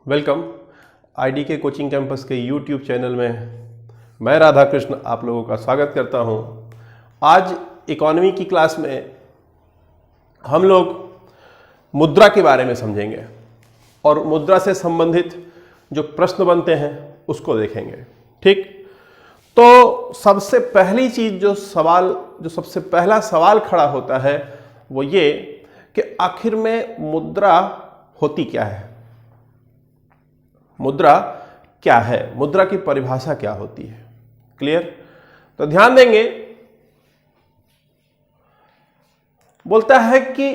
Welcome ID के coaching campus के YouTube channel में मैं राधा कृष्ण आप लोगों का स्वागत करता हूं। आज इकोनॉमी की क्लास में हम लोग मुद्रा के बारे में समझेंगे और मुद्रा से संबंधित जो प्रश्न बनते हैं उसको देखेंगे। ठीक, तो सबसे पहली चीज जो सबसे पहला सवाल खड़ा होता है वो ये कि आखिर में मुद्रा होती क्या है। मुद्रा क्या है, मुद्रा की परिभाषा क्या होती है। क्लियर? तो ध्यान देंगे, बोलता है कि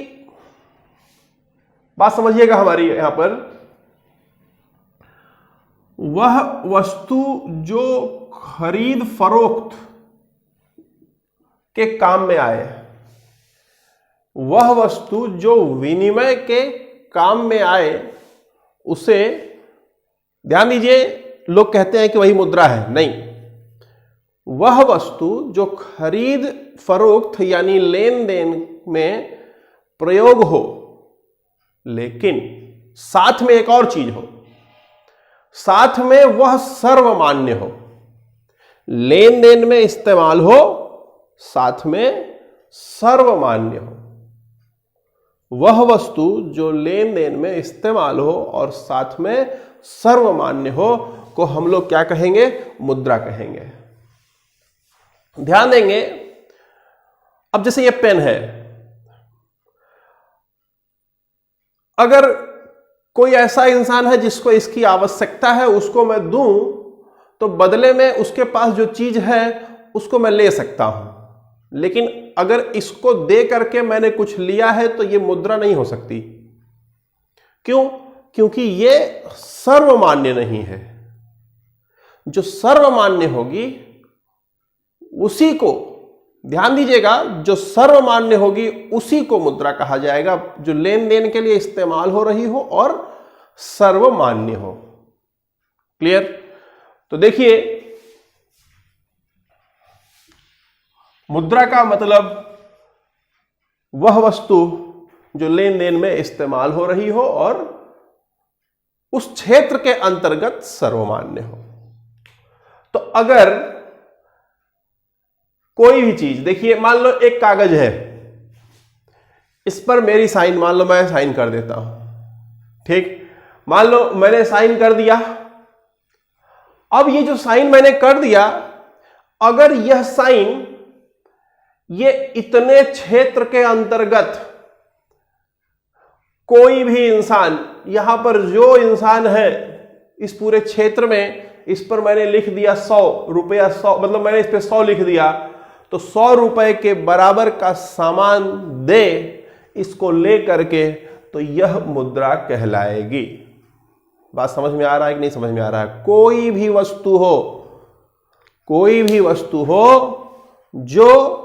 बात समझिएगा हमारी यहां पर, वह वस्तु जो खरीद फरोख्त के काम में आए, वह वस्तु जो विनिमय के काम में आए, उसे ध्यान दीजिए, लोग कहते हैं कि वही मुद्रा है। नहीं, वह वस्तु जो खरीद फरोख्त यानी लेन देन में प्रयोग हो, लेकिन साथ में एक और चीज हो, साथ में वह सर्वमान्य हो। लेन देन में इस्तेमाल हो, साथ में सर्वमान्य हो। वह वस्तु जो लेन देन में इस्तेमाल हो और साथ में सर्वमान्य हो को हम लोग क्या कहेंगे? मुद्रा कहेंगे। ध्यान देंगे, अब जैसे ये पेन है, अगर कोई ऐसा इंसान है जिसको इसकी आवश्यकता है, उसको मैं दूं तो बदले में उसके पास जो चीज है उसको मैं ले सकता हूं। लेकिन अगर इसको दे करके मैंने कुछ लिया है तो ये मुद्रा नहीं हो सकती। क्यों? क्योंकि ये सर्वमान्य नहीं है। जो सर्वमान्य होगी उसी को, ध्यान दीजिएगा, जो सर्वमान्य होगी उसी को मुद्रा कहा जाएगा, जो लेन देन के लिए इस्तेमाल हो रही हो और सर्वमान्य हो। क्लियर? तो देखिए, मुद्रा का मतलब वह वस्तु जो लेन देन में इस्तेमाल हो रही हो और उस क्षेत्र के अंतर्गत सर्वमान्य हो। तो अगर कोई भी चीज, देखिए, मान लो एक कागज है, इस पर मेरी साइन, मान लो मैं साइन कर देता हूं। ठीक, मान लो मैंने साइन कर दिया। अब ये जो साइन मैंने कर दिया, अगर यह साइन ये इतने क्षेत्र के अंतर्गत कोई भी इंसान, यहां पर जो इंसान है इस पूरे क्षेत्र में, इस पर मैंने लिख दिया 100 रुपया, 100 मतलब मैंने इस पे 100 लिख दिया, तो 100 रुपए के बराबर का सामान दे इसको ले करके, तो यह मुद्रा कहलाएगी। बात समझ में आ रहा है कि नहीं समझ में आ रहा है? कोई भी वस्तु हो, कोई भी वस्तु हो जो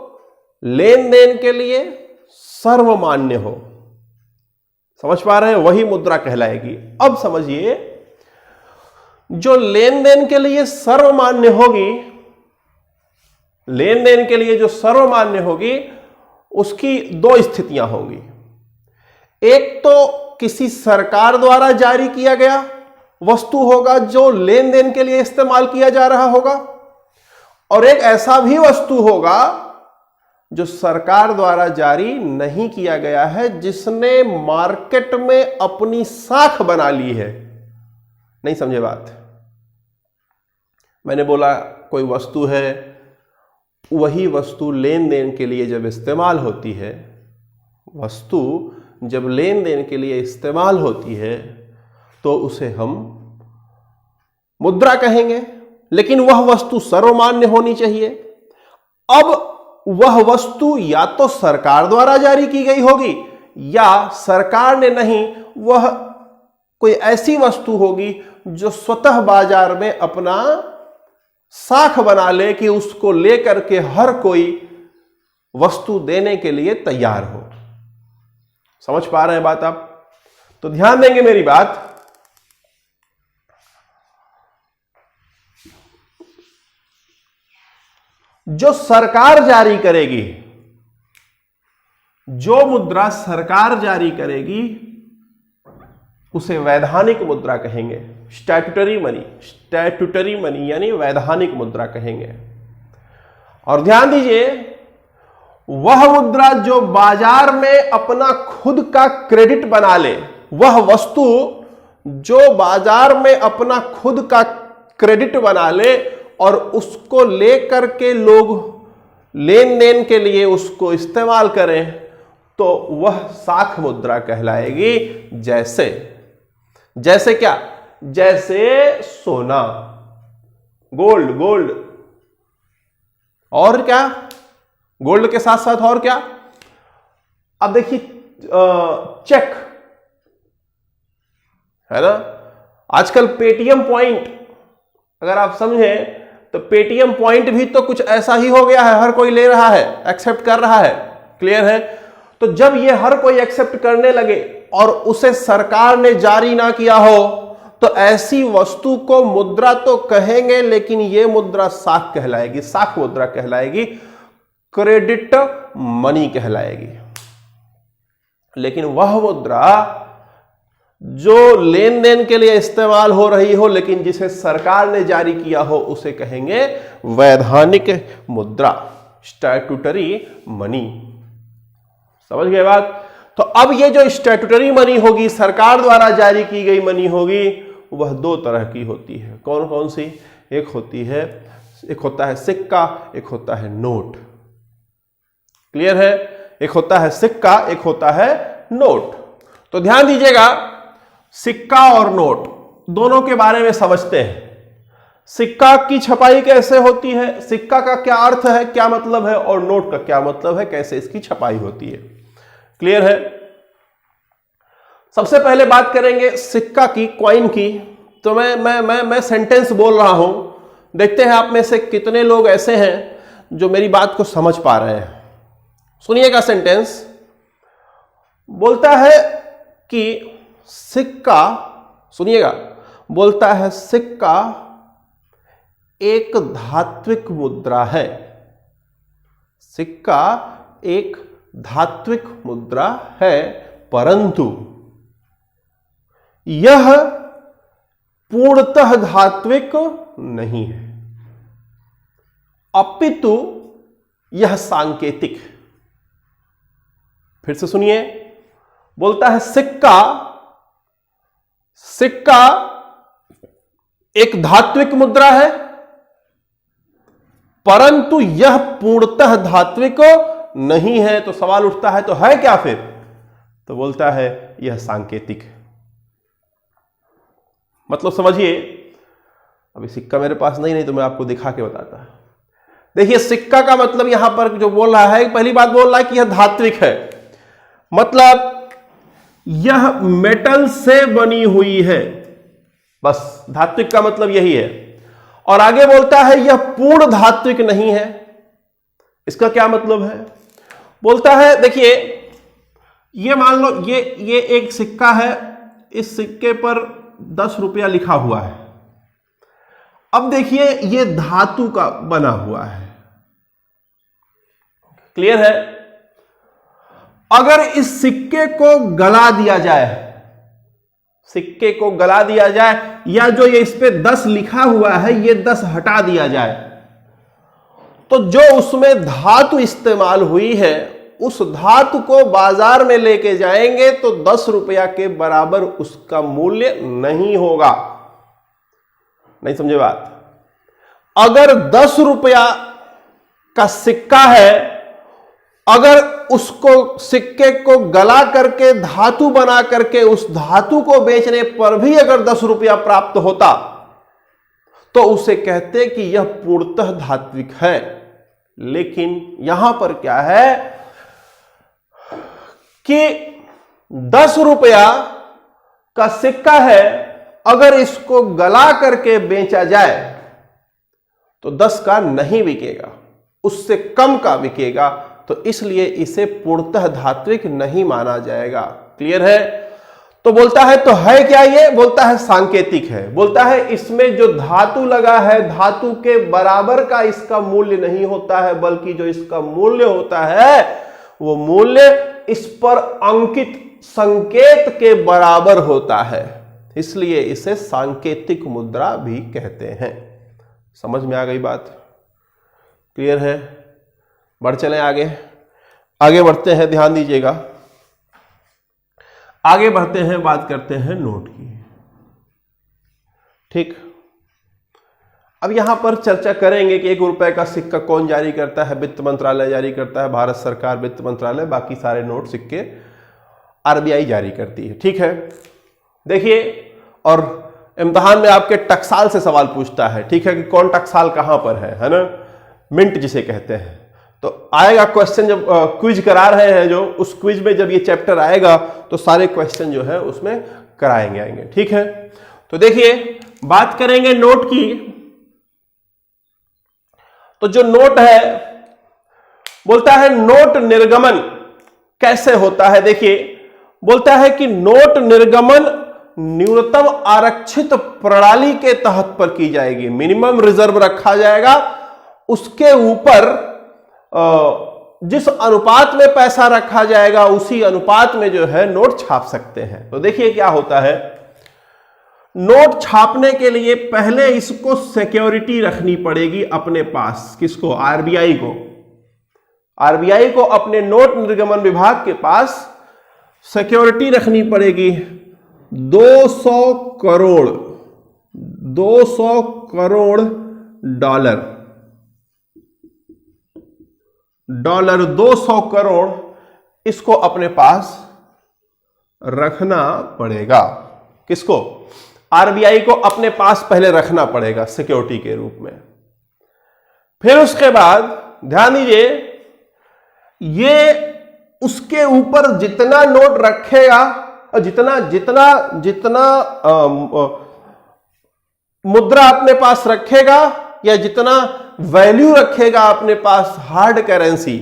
लेन देन के लिए सर्वमान्य हो, समझ पा रहे हैं, वही मुद्रा कहलाएगी। अब समझिए, जो लेन देन के लिए सर्वमान्य होगी, लेन देन के लिए जो सर्वमान्य होगी, उसकी दो स्थितियां होंगी। एक तो किसी सरकार द्वारा जारी किया गया वस्तु होगा जो लेन देन के लिए इस्तेमाल किया जा रहा होगा, और एक ऐसा भी वस्तु होगा जो सरकार द्वारा जारी नहीं किया गया है, जिसने मार्केट में अपनी साख बना ली है। नहीं समझे बात? मैंने बोला कोई वस्तु है, वही वस्तु लेन देन के लिए जब इस्तेमाल होती है, वस्तु जब लेन देन के लिए इस्तेमाल होती है तो उसे हम मुद्रा कहेंगे, लेकिन वह वस्तु सर्वमान्य होनी चाहिए। अब वह वस्तु या तो सरकार द्वारा जारी की गई होगी, या सरकार ने नहीं, वह कोई ऐसी वस्तु होगी जो स्वतः बाजार में अपना साख बना ले कि उसको लेकर के हर कोई वस्तु देने के लिए तैयार हो। समझ पा रहे हैं बात आप? तो ध्यान देंगे मेरी बात। जो सरकार जारी करेगी, जो मुद्रा सरकार जारी करेगी, उसे वैधानिक मुद्रा कहेंगे। स्टैट्यूटरी मनी यानी वैधानिक मुद्रा कहेंगे। और ध्यान दीजिए, वह मुद्रा जो बाजार में अपना खुद का क्रेडिट बना ले, वह वस्तु जो बाजार में अपना खुद का क्रेडिट बना ले और उसको लेकर के लोग लेन देन के लिए उसको इस्तेमाल करें, तो वह साख मुद्रा कहलाएगी। जैसे क्या? जैसे सोना, गोल्ड और क्या? गोल्ड के साथ साथ और क्या? अब देखिए चेक है ना, आजकल पेटीएम पॉइंट, अगर आप समझें तो पेटीएम पॉइंट भी तो कुछ ऐसा ही हो गया है, हर कोई ले रहा है, एक्सेप्ट कर रहा है। क्लियर है? तो जब ये हर कोई एक्सेप्ट करने लगे और उसे सरकार ने जारी ना किया हो, तो ऐसी वस्तु को मुद्रा तो कहेंगे, लेकिन ये मुद्रा साख कहलाएगी, साख मुद्रा कहलाएगी, क्रेडिट मनी कहलाएगी। लेकिन वह मुद्रा जो लेन देन के लिए इस्तेमाल हो रही हो लेकिन जिसे सरकार ने जारी किया हो, उसे कहेंगे वैधानिक मुद्रा, स्टैट्यूटरी मनी। समझ गए बात? तो अब ये जो स्टैट्यूटरी मनी होगी, सरकार द्वारा जारी की गई मनी होगी, वह दो तरह की होती है। कौन कौन सी? एक होता है सिक्का, एक होता है नोट। क्लियर है? एक होता है सिक्का, एक होता है नोट। तो ध्यान दीजिएगा, सिक्का और नोट दोनों के बारे में समझते हैं। सिक्का की छपाई कैसे होती है, सिक्का का क्या अर्थ है, क्या मतलब है, और नोट का क्या मतलब है, कैसे इसकी छपाई होती है। क्लियर है? सबसे पहले बात करेंगे सिक्का की, कॉइन की। तो मैं सेंटेंस बोल रहा हूं, देखते हैं आप में से कितने लोग ऐसे हैं जो मेरी बात को समझ पा रहे हैं। सुनिएगा, सेंटेंस बोलता है कि सिक्का, सुनिएगा, बोलता है सिक्का एक धात्विक मुद्रा है। सिक्का एक धात्विक मुद्रा है, परंतु यह पूर्णतः धात्विक नहीं है, अपितु यह सांकेतिक है। फिर से सुनिए, बोलता है सिक्का एक धात्विक मुद्रा है, परंतु यह पूर्णतः धात्विक नहीं है। तो सवाल उठता है, तो है क्या फिर? तो बोलता है यह सांकेतिक है। मतलब समझिए, अभी सिक्का मेरे पास नहीं तो मैं आपको दिखा के बताता। देखिए, सिक्का का मतलब यहां पर जो बोल रहा है, पहली बात बोल रहा है कि यह धात्विक है, मतलब यह मेटल से बनी हुई है। बस धात्विक का मतलब यही है। और आगे बोलता है यह पूर्ण धात्विक नहीं है। इसका क्या मतलब है? बोलता है, देखिए, ये मान लो ये एक सिक्का है, इस सिक्के पर 10 रुपया लिखा हुआ है। अब देखिए, ये धातु का बना हुआ है। क्लियर है? अगर इस सिक्के को गला दिया जाए, सिक्के को गला दिया जाए, या जो ये इस पे 10 लिखा हुआ है, ये 10 हटा दिया जाए, तो जो उसमें धातु इस्तेमाल हुई है, उस धातु को बाजार में लेके जाएंगे तो 10 रुपया के बराबर उसका मूल्य नहीं होगा। नहीं समझे बात? अगर 10 रुपया का सिक्का है, अगर उसको सिक्के को गला करके धातु बना करके उस धातु को बेचने पर भी अगर 10 रुपया प्राप्त होता, तो उसे कहते कि यह पूर्णतः धात्विक है। लेकिन यहां पर क्या है कि 10 रुपया का सिक्का है, अगर इसको गला करके बेचा जाए तो 10 का नहीं बिकेगा, उससे कम का बिकेगा। तो इसलिए इसे पूर्णतः धात्विक नहीं माना जाएगा। क्लियर है? तो बोलता है, तो है क्या ये? बोलता है सांकेतिक है। बोलता है इसमें जो धातु लगा है, धातु के बराबर का इसका मूल्य नहीं होता है, बल्कि जो इसका मूल्य होता है, वो मूल्य इस पर अंकित संकेत के बराबर होता है, इसलिए इसे सांकेतिक मुद्रा भी कहते हैं। समझ में आ गई बात? क्लियर है? बढ़ चलें आगे। आगे बढ़ते हैं, ध्यान दीजिएगा। आगे बढ़ते हैं, बात करते हैं नोट की। ठीक, अब यहां पर चर्चा करेंगे कि 1 रुपए का सिक्का कौन जारी करता है। वित्त मंत्रालय जारी करता है, भारत सरकार, वित्त मंत्रालय। बाकी सारे नोट सिक्के आरबीआई जारी करती है। ठीक है, देखिए, और इम्तिहान में आपके टकसाल से सवाल पूछता है, ठीक है, कि कौन टकसाल कहां पर है ना, मिंट जिसे कहते हैं। तो आएगा क्वेश्चन, जब क्विज करा रहे हैं जो, उस क्विज में जब ये चैप्टर आएगा तो सारे क्वेश्चन जो है उसमें कराएंगे आएंगे। ठीक है, तो देखिए, बात करेंगे नोट की। तो जो नोट है, बोलता है नोट निर्गमन कैसे होता है। देखिए, बोलता है कि नोट निर्गमन न्यूनतम आरक्षित प्रणाली के तहत पर की जाएगी। मिनिमम रिजर्व रखा जाएगा, उसके ऊपर जिस अनुपात में पैसा रखा जाएगा उसी अनुपात में जो है नोट छाप सकते हैं। तो देखिए क्या होता है, नोट छापने के लिए पहले इसको सिक्योरिटी रखनी पड़ेगी अपने पास। किसको? आरबीआई को। आरबीआई को अपने नोट निर्गमन विभाग के पास सिक्योरिटी रखनी पड़ेगी 200 करोड़ डॉलर 200 करोड़ इसको अपने पास रखना पड़ेगा। किसको? आरबीआई को अपने पास पहले रखना पड़ेगा सिक्योरिटी के रूप में। फिर उसके बाद ध्यान दीजिए, ये उसके ऊपर जितना नोट रखेगा और जितना मुद्रा अपने पास रखेगा या जितना वैल्यू रखेगा अपने पास हार्ड करेंसी,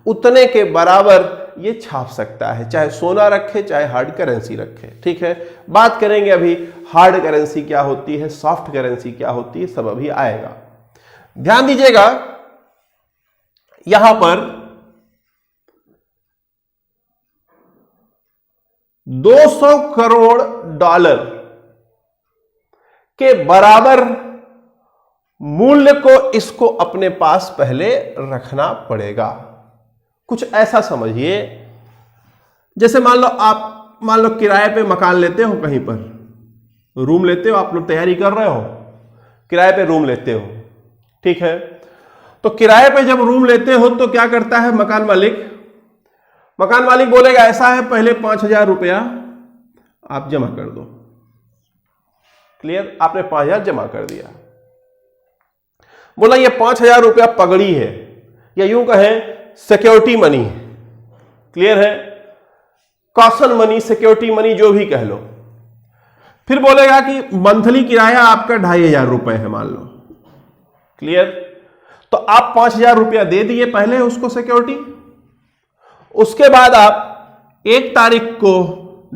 उतने के बराबर ये छाप सकता है, चाहे सोना रखे चाहे हार्ड करेंसी रखे। ठीक है, बात करेंगे अभी हार्ड करेंसी क्या होती है, सॉफ्ट करेंसी क्या होती है, सब अभी आएगा। ध्यान दीजिएगा, यहां पर 200 करोड़ डॉलर के बराबर मूल्य को इसको अपने पास पहले रखना पड़ेगा। कुछ ऐसा समझिए, जैसे मान लो किराए पे मकान लेते हो, कहीं पर रूम लेते हो, आप लोग तैयारी कर रहे हो, किराए पे रूम लेते हो। ठीक है, तो किराए पे जब रूम लेते हो तो क्या करता है मकान मालिक बोलेगा ऐसा है, पहले 5,000 रुपया आप जमा कर दो। क्लियर? आपने 5,000 जमा कर दिया, बोला ये 5,000 रुपया पगड़ी है, या यूं कहें सिक्योरिटी मनी। क्लियर है? कॉशन मनी, सिक्योरिटी मनी, जो भी कह लो। फिर बोलेगा कि मंथली किराया आपका 2,500 रुपए है, मान लो। क्लियर? तो आप 5,000 रुपया दे दिए पहले उसको सिक्योरिटी, उसके बाद आप 1 तारीख को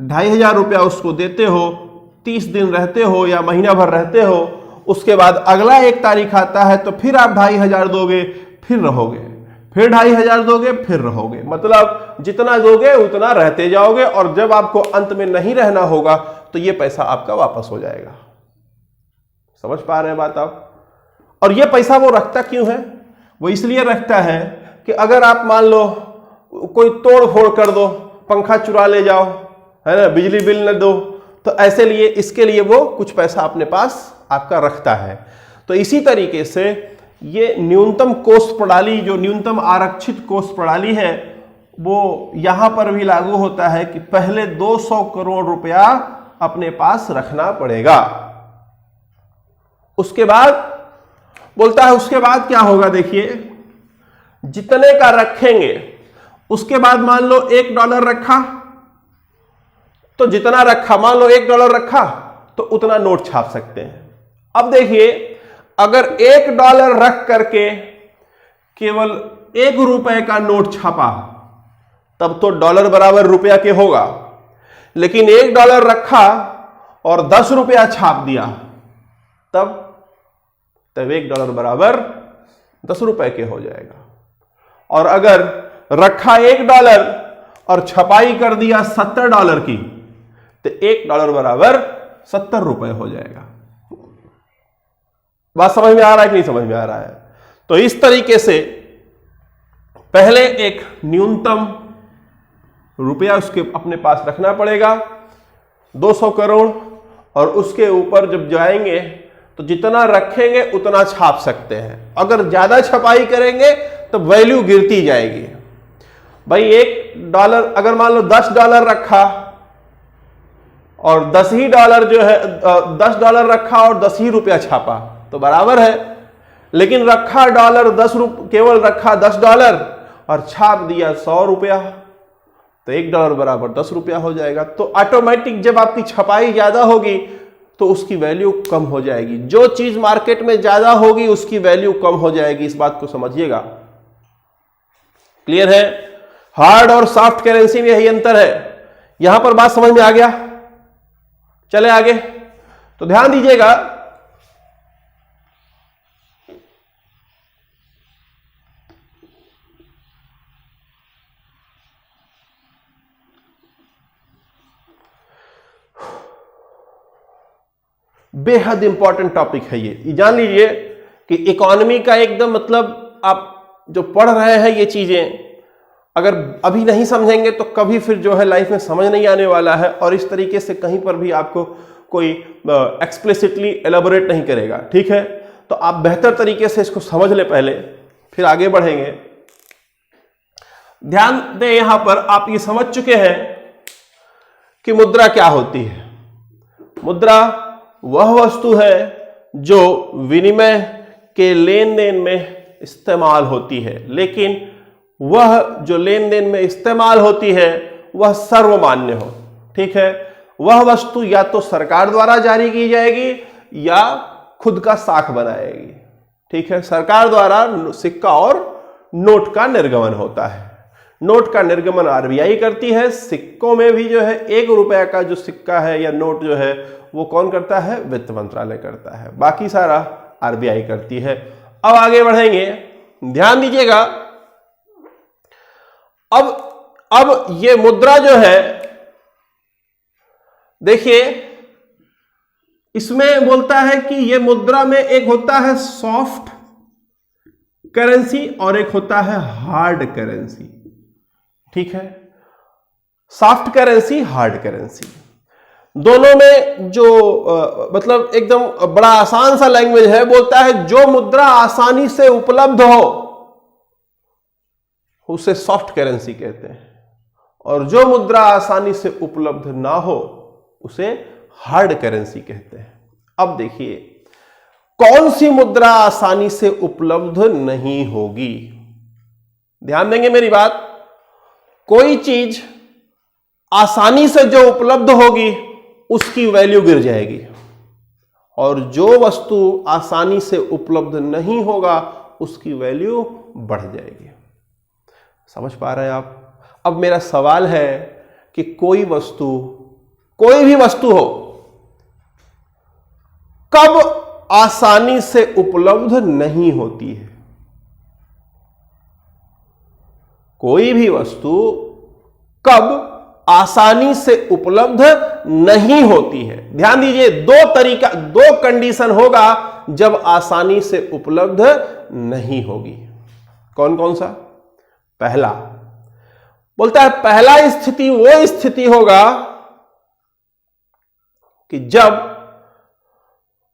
2,500 रुपया उसको देते हो, 30 दिन रहते हो या महीना भर रहते हो, उसके बाद अगला 1 तारीख आता है तो फिर आप 2,500 दोगे, फिर रहोगे, फिर 2,500 दोगे, फिर रहोगे। मतलब जितना दोगे उतना रहते जाओगे, और जब आपको अंत में नहीं रहना होगा तो ये पैसा आपका वापस हो जाएगा। समझ पा रहे हैं बात आप? और ये पैसा वो रखता क्यों है? वो इसलिए रखता है कि अगर आप मान लो कोई तोड़ फोड़ कर दो, पंखा चुरा ले जाओ, है ना, बिजली बिल न दो, तो ऐसे लिए इसके लिए वो कुछ पैसा अपने पास आपका रखता है। तो इसी तरीके से ये न्यूनतम कोष प्रणाली, जो न्यूनतम आरक्षित कोष प्रणाली है, वो यहां पर भी लागू होता है कि पहले 200 करोड़ रुपया अपने पास रखना पड़ेगा। उसके बाद बोलता है उसके बाद क्या होगा, देखिए, जितने का रखेंगे उसके बाद मान लो $1 रखा, तो जितना रखा, मान लो $1 रखा तो उतना नोट छाप सकते हैं। अब देखिए, अगर $1 रख करके केवल ₹1 का नोट छापा तब तो डॉलर बराबर रुपया के होगा, लेकिन $1 रखा और 10 रुपया छाप दिया तब $1 बराबर 10 रुपए के हो जाएगा। और अगर रखा $1 और छपाई कर दिया $70 की, तो $1 बराबर 70 रुपए हो जाएगा। बात समझ में आ रहा है कि नहीं समझ में आ रहा है? तो इस तरीके से पहले एक न्यूनतम रुपया उसके अपने पास रखना पड़ेगा 200 करोड़, और उसके ऊपर जब जाएंगे तो जितना रखेंगे उतना छाप सकते हैं। अगर ज्यादा छपाई करेंगे तो वैल्यू गिरती जाएगी। भाई $1 अगर मान लो $10 रखा और $10 जो है $10 रखा और 10 ही रुपया छापा तो बराबर है। लेकिन रखा केवल रखा $10 और छाप दिया 100 रुपया, तो $1 बराबर 10 रुपया हो जाएगा। तो ऑटोमेटिक जब आपकी छपाई ज्यादा होगी तो उसकी वैल्यू कम हो जाएगी। जो चीज मार्केट में ज्यादा होगी उसकी वैल्यू कम हो जाएगी। इस बात को समझिएगा। क्लियर है? हार्ड और सॉफ्ट करेंसी में यही अंतर है। यहां पर बात समझ में आ गया? चले आगे। तो ध्यान दीजिएगा, बेहद इंपॉर्टेंट टॉपिक है ये जान लीजिए कि इकोनॉमी का एकदम मतलब आप जो पढ़ रहे हैं ये चीजें अगर अभी नहीं समझेंगे तो कभी फिर जो है लाइफ में समझ नहीं आने वाला है, और इस तरीके से कहीं पर भी आपको कोई एक्सप्लिसिटली एलाबोरेट नहीं करेगा। ठीक है? तो आप बेहतर तरीके से इसको समझ ले पहले, फिर आगे बढ़ेंगे। ध्यान दें, यहां पर आप ये समझ चुके हैं कि मुद्रा क्या होती है। मुद्रा वह वस्तु है जो विनिमय के लेन देन में इस्तेमाल होती है, लेकिन वह जो लेन देन में इस्तेमाल होती है वह सर्वमान्य हो। ठीक है? वह वस्तु या तो सरकार द्वारा जारी की जाएगी या खुद का साख बनाएगी। ठीक है? सरकार द्वारा सिक्का और नोट का निर्गमन होता है। नोट का निर्गमन आरबीआई करती है। सिक्कों में भी जो है ₹1 का जो सिक्का है या नोट जो है वो कौन करता है? वित्त मंत्रालय करता है। बाकी सारा आरबीआई करती है। अब आगे बढ़ेंगे, ध्यान दीजिएगा। अब ये मुद्रा जो है, देखिए इसमें बोलता है कि ये मुद्रा में एक होता है सॉफ्ट करेंसी और एक होता है हार्ड करेंसी। ठीक है? सॉफ्ट करेंसी, हार्ड करेंसी, दोनों में जो मतलब एकदम बड़ा आसान सा लैंग्वेज है। बोलता है जो मुद्रा आसानी से उपलब्ध हो उसे सॉफ्ट करेंसी कहते हैं, और जो मुद्रा आसानी से उपलब्ध ना हो उसे हार्ड करेंसी कहते हैं। अब देखिए कौन सी मुद्रा आसानी से उपलब्ध नहीं होगी। ध्यान देंगे मेरी बात। कोई चीज आसानी से जो उपलब्ध होगी उसकी वैल्यू गिर जाएगी, और जो वस्तु आसानी से उपलब्ध नहीं होगा उसकी वैल्यू बढ़ जाएगी। समझ पा रहे हैं आप? अब मेरा सवाल है कि कोई भी वस्तु हो कब आसानी से उपलब्ध नहीं होती है? कोई भी वस्तु कब आसानी से उपलब्ध नहीं होती है? ध्यान दीजिए, दो कंडीशन होगा जब आसानी से उपलब्ध नहीं होगी। कौन कौन सा? पहला बोलता है पहला स्थिति वो स्थिति होगा कि जब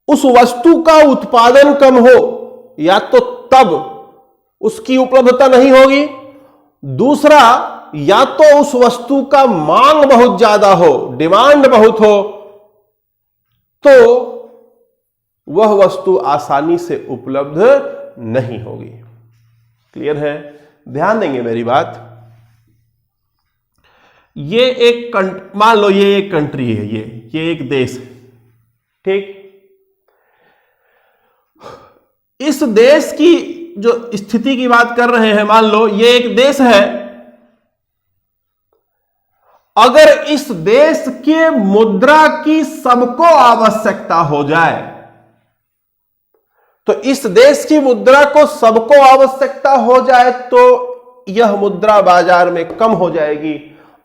उस वस्तु का उत्पादन कम हो, या तो तब उसकी उपलब्धता नहीं होगी। दूसरा, या तो उस वस्तु का मांग बहुत ज्यादा हो, डिमांड बहुत हो, तो वह वस्तु आसानी से उपलब्ध नहीं होगी। क्लियर है? ध्यान देंगे मेरी बात। ये एक मान लो ये एक कंट्री है, ये एक देश है। ठीक? इस देश की जो स्थिति की बात कर रहे हैं, मान लो ये एक देश है। अगर इस देश के मुद्रा की सबको आवश्यकता हो जाए, तो इस देश की मुद्रा को सबको आवश्यकता हो जाए तो यह मुद्रा बाजार में कम हो जाएगी,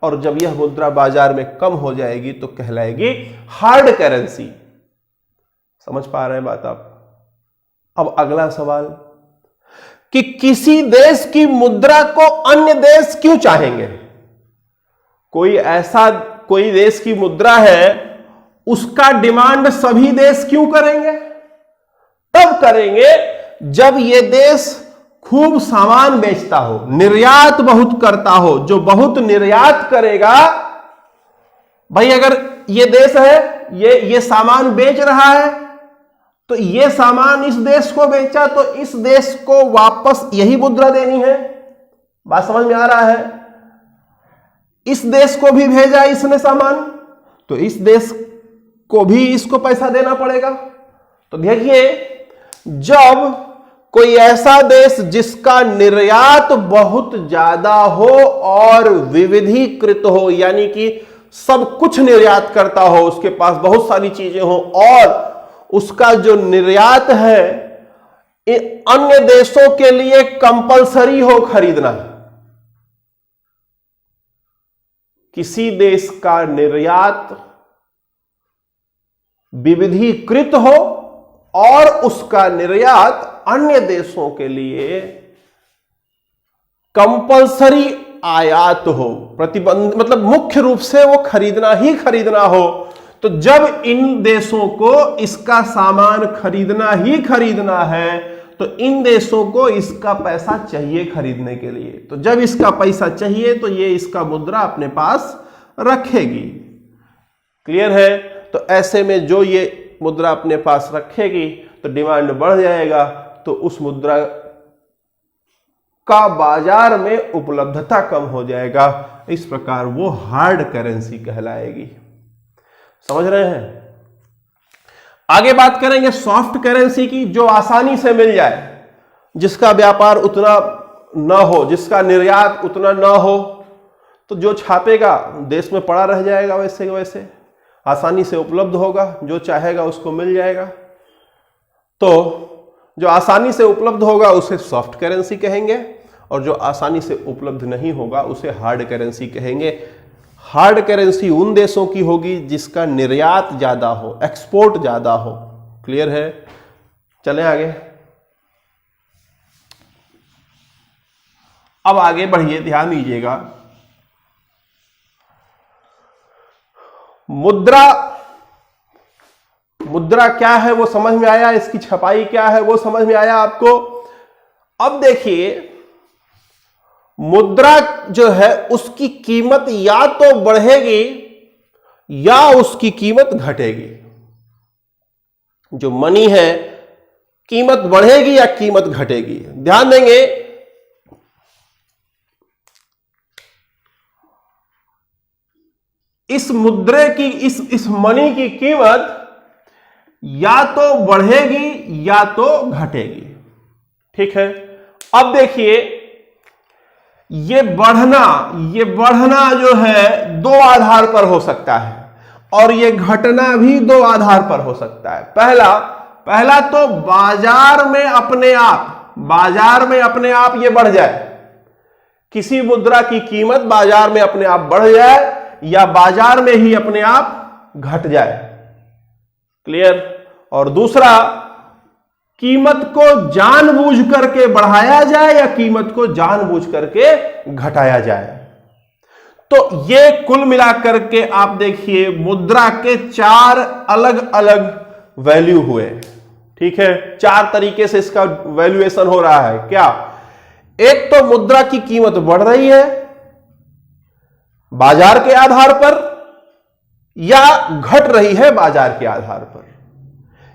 और जब यह मुद्रा बाजार में कम हो जाएगी तो कहलाएगी हार्ड करेंसी। समझ पा रहे हैं बात आप? अब अगला सवाल कि किसी देश की मुद्रा को अन्य देश क्यों चाहेंगे? कोई देश की मुद्रा है, उसका डिमांड सभी देश क्यों करेंगे? तब करेंगे जब यह देश खूब सामान बेचता हो, निर्यात बहुत करता हो। जो बहुत निर्यात करेगा, भाई अगर ये देश है, ये सामान बेच रहा है, तो ये सामान इस देश को बेचा तो इस देश को वापस यही मुद्रा देनी है। बात समझ में आ रहा है? इस देश को भी भेजा इसने सामान, तो इस देश को भी इसको पैसा देना पड़ेगा। तो देखिए, जब कोई ऐसा देश जिसका निर्यात बहुत ज्यादा हो और विविधीकृत हो, यानी कि सब कुछ निर्यात करता हो, उसके पास बहुत सारी चीजें हो और उसका जो निर्यात है अन्य देशों के लिए कंपलसरी हो खरीदना। किसी देश का निर्यात विविधीकृत हो और उसका निर्यात अन्य देशों के लिए कंपलसरी आयात हो, प्रतिबंध, मतलब मुख्य रूप से वो खरीदना ही खरीदना हो। तो जब इन देशों को इसका सामान खरीदना ही खरीदना है, तो इन देशों को इसका पैसा चाहिए खरीदने के लिए। तो जब इसका पैसा चाहिए तो ये इसका मुद्रा अपने पास रखेगी। क्लियर है? तो ऐसे में जो ये मुद्रा अपने पास रखेगी तो डिमांड बढ़ जाएगा, तो उस मुद्रा का बाजार में उपलब्धता कम हो जाएगा। इस प्रकार वो हार्ड करेंसी कहलाएगी। समझ रहे हैं? आगे बात करेंगे सॉफ्ट करेंसी की, जो आसानी से मिल जाए, जिसका व्यापार उतना ना हो, जिसका निर्यात उतना ना हो, तो जो छापेगा देश में पड़ा रह जाएगा, वैसे वैसे आसानी से उपलब्ध होगा, जो चाहेगा उसको मिल जाएगा। तो जो आसानी से उपलब्ध होगा उसे सॉफ्ट करेंसी कहेंगे, और जो आसानी से उपलब्ध नहीं होगा उसे हार्ड करेंसी कहेंगे। हार्ड करेंसी उन देशों की होगी जिसका निर्यात ज्यादा हो, एक्सपोर्ट ज्यादा हो। क्लियर है? चलें आगे। अब आगे बढ़िए, ध्यान दीजिएगा। मुद्रा क्या है वो समझ में आया, इसकी छपाई क्या है वो समझ में आया आपको। अब देखिए, मुद्रा जो है उसकी कीमत या तो बढ़ेगी या उसकी कीमत घटेगी। जो मनी है, कीमत बढ़ेगी या कीमत घटेगी। ध्यान देंगे, इस मुद्रे की, इस मनी की कीमत या तो बढ़ेगी या तो घटेगी। ठीक है? अब देखिए, ये बढ़ना जो है दो आधार पर हो सकता है, और ये घटना भी दो आधार पर हो सकता है। पहला तो बाजार में अपने आप ये बढ़ जाए। किसी मुद्रा की कीमत बाजार में अपने आप बढ़ जाए या बाजार में ही अपने आप घट जाए। क्लियर? और दूसरा, कीमत को जानबूझ करके बढ़ाया जाए या कीमत को जानबूझ करके घटाया जाए। तो ये कुल मिलाकर के आप देखिए, मुद्रा के चार अलग अलग वैल्यू हुए। ठीक है? चार तरीके से इसका वैल्यूएशन हो रहा है। क्या? एक तो मुद्रा की कीमत बढ़ रही है बाजार के आधार पर, या घट रही है बाजार के आधार पर,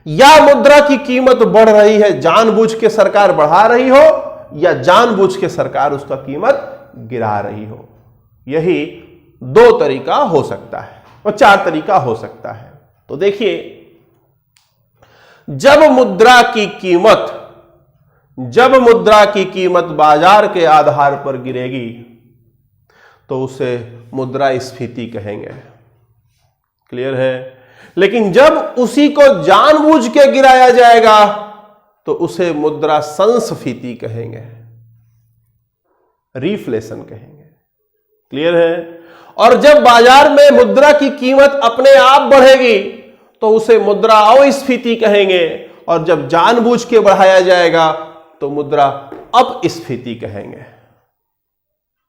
या मुद्रा की कीमत बढ़ रही है जानबूझ के सरकार बढ़ा रही हो, या जानबूझ के सरकार उसका कीमत गिरा रही हो। यही दो तरीका हो सकता है और चार तरीका हो सकता है। तो देखिए, जब मुद्रा की कीमत बाजार के आधार पर गिरेगी तो उसे मुद्रास्फीति कहेंगे। क्लियर है? लेकिन जब उसी को जानबूझ के गिराया जाएगा तो उसे मुद्रा संस्फीति कहेंगे, रिफ्लेशन कहेंगे। क्लियर है? और जब बाजार में मुद्रा की कीमत अपने आप बढ़ेगी तो उसे मुद्रा अस्फीति कहेंगे, और जब जानबूझ के बढ़ाया जाएगा तो मुद्रा अपस्फीति कहेंगे।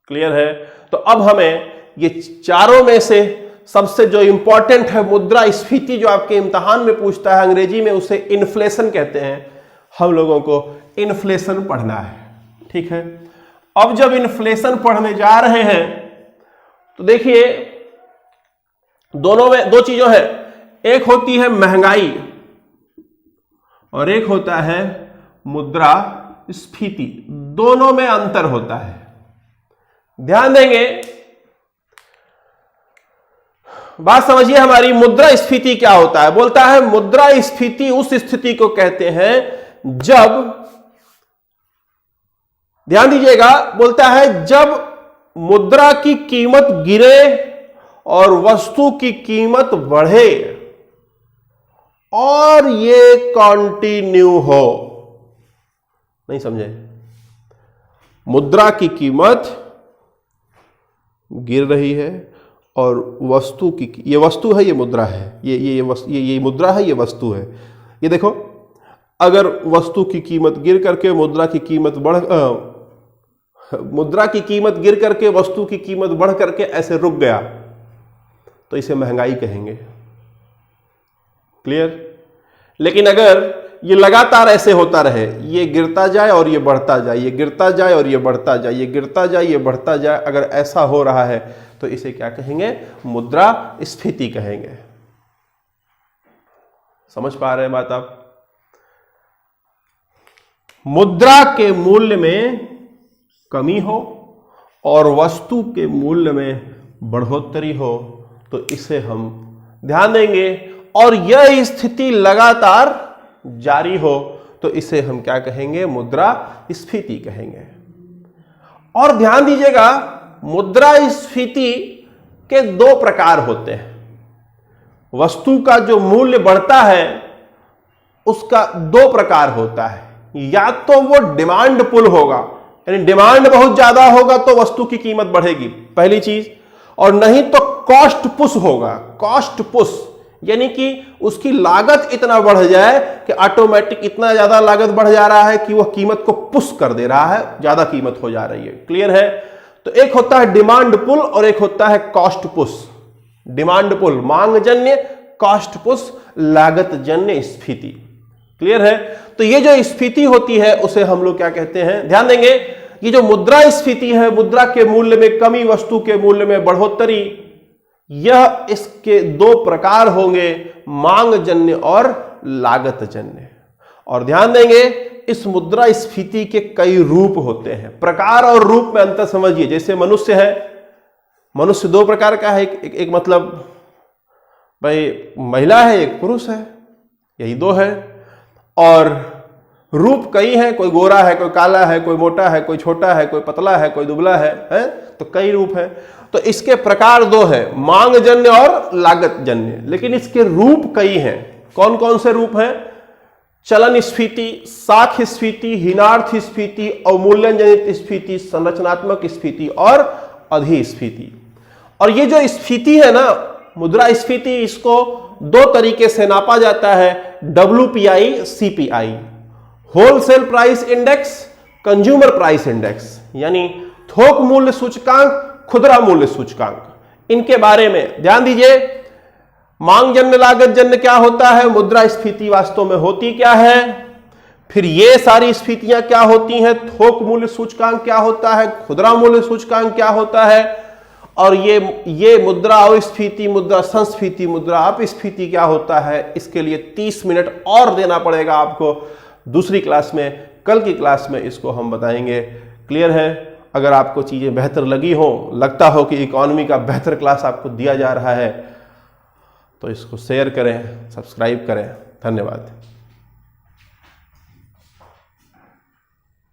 क्लियर है? तो अब हमें ये चारों में से सबसे जो इंपॉर्टेंट है मुद्रा स्फीति, जो आपके इम्तिहान में पूछता है, अंग्रेजी में उसे इन्फ्लेशन कहते हैं, हम लोगों को इन्फ्लेशन पढ़ना है। ठीक है, अब जब इन्फ्लेशन पढ़ने जा रहे हैं तो देखिए दोनों में दो चीजों है, एक होती है महंगाई और एक होता है मुद्रा स्फीति। दोनों में अंतर होता है, ध्यान देंगे, बात समझिए हमारी। मुद्रा स्फीति क्या होता है? बोलता है मुद्रा स्फीति उस स्थिति को कहते हैं जब, ध्यान दीजिएगा, बोलता है जब मुद्रा की कीमत गिरे और वस्तु की कीमत बढ़े और ये कंटिन्यू हो। नहीं समझे? मुद्रा की कीमत गिर रही है और वस्तु की, ये वस्तु है, ये मुद्रा है, ये मुद्रा है, ये वस्तु है। ये देखो, अगर वस्तु की कीमत गिर करके मुद्रा की कीमत मुद्रा की कीमत गिर करके वस्तु की कीमत बढ़ करके ऐसे रुक गया तो इसे महंगाई कहेंगे। क्लियर? लेकिन अगर ये लगातार ऐसे होता रहे, ये गिरता जाए और ये बढ़ता जाए, ये गिरता जाए और ये बढ़ता जाए, ये गिरता जाए, ये बढ़ता जाए, अगर ऐसा हो रहा है तो इसे क्या कहेंगे? मुद्रा स्फीति कहेंगे। समझ पा रहे हैं बात आप? मुद्रा के मूल्य में कमी हो और वस्तु के मूल्य में बढ़ोतरी हो तो इसे हम ध्यान देंगे, और यह स्थिति लगातार जारी हो तो इसे हम क्या कहेंगे? मुद्रा स्फीति कहेंगे। और ध्यान दीजिएगा, मुद्रा स्फीति के दो प्रकार होते हैं। वस्तु का जो मूल्य बढ़ता है उसका दो प्रकार होता है, या तो वो डिमांड पुल होगा, यानी डिमांड बहुत ज्यादा होगा तो वस्तु की कीमत बढ़ेगी, पहली चीज, और नहीं तो कॉस्ट पुश होगा। कॉस्ट पुश यानी कि उसकी लागत इतना बढ़ जाए कि ऑटोमेटिक इतना ज्यादा लागत बढ़ जा रहा है कि वह कीमत को पुश कर दे रहा है, ज्यादा कीमत हो जा रही है। क्लियर है? तो एक होता है डिमांड पुल और एक होता है कॉस्ट पुश। डिमांड पुल मांग जन्य, कॉस्ट पुश लागत जन्य स्फीति। क्लियर है? तो ये जो स्फीति होती है उसे हम लोग क्या कहते हैं? ध्यान देंगे, ये जो मुद्रा स्फीति है, मुद्रा के मूल्य में कमी, वस्तु के मूल्य में बढ़ोतरी, यह इसके दो प्रकार होंगे, मांग जन्य और लागत जन्य। और ध्यान देंगे, इस मुद्रा स्फीति के कई रूप होते हैं। प्रकार और रूप में अंतर समझिए। जैसे मनुष्य है, मनुष्य दो प्रकार का है, एक मतलब भाई महिला है, एक पुरुष है, यही दो है। और रूप कई हैं, कोई गोरा है, कोई काला है, कोई मोटा है, कोई छोटा है, कोई पतला है, कोई दुबला है, तो कई रूप है। तो इसके प्रकार दो है, मांग जन्य और लागत जन्य, लेकिन इसके रूप कई हैं। कौन कौन से रूप हैं? चलन स्फीति, साख स्फीति, हीनार्थ स्फीति, अवमूल्यन जनित स्फीति, संरचनात्मक स्फीति और अधिस्फीति। और ये जो स्फीति है ना, मुद्रा स्फीति, इसको दो तरीके से नापा जाता है, WPI, CPI, wholesale price index, consumer price index, यानी थोक मूल्य सूचकांक, खुदरा मूल्य सूचकांक। इनके बारे में ध्यान दीजिए। मांग जन्य लागत जन्य क्या होता है, मुद्रा स्फीति वास्तव में होती क्या है, फिर ये सारी स्फीतियां क्या होती हैं, थोक मूल्य सूचकांक क्या होता है, खुदरा मूल्य सूचकांक क्या होता है, और ये मुद्रा अस्फीति, मुद्रा संस्फीति, मुद्रा अपस्फीति क्या होता है। इसके लिए 30 मिनट और देना पड़ेगा आपको दूसरी क्लास में। कल की क्लास में इसको हम बताएंगे। क्लियर है? अगर आपको चीजें बेहतर लगी हो, लगता हो कि इकोनॉमी का बेहतर क्लास आपको दिया जा रहा है, तो इसको शेयर करें, सब्सक्राइब करें। धन्यवाद।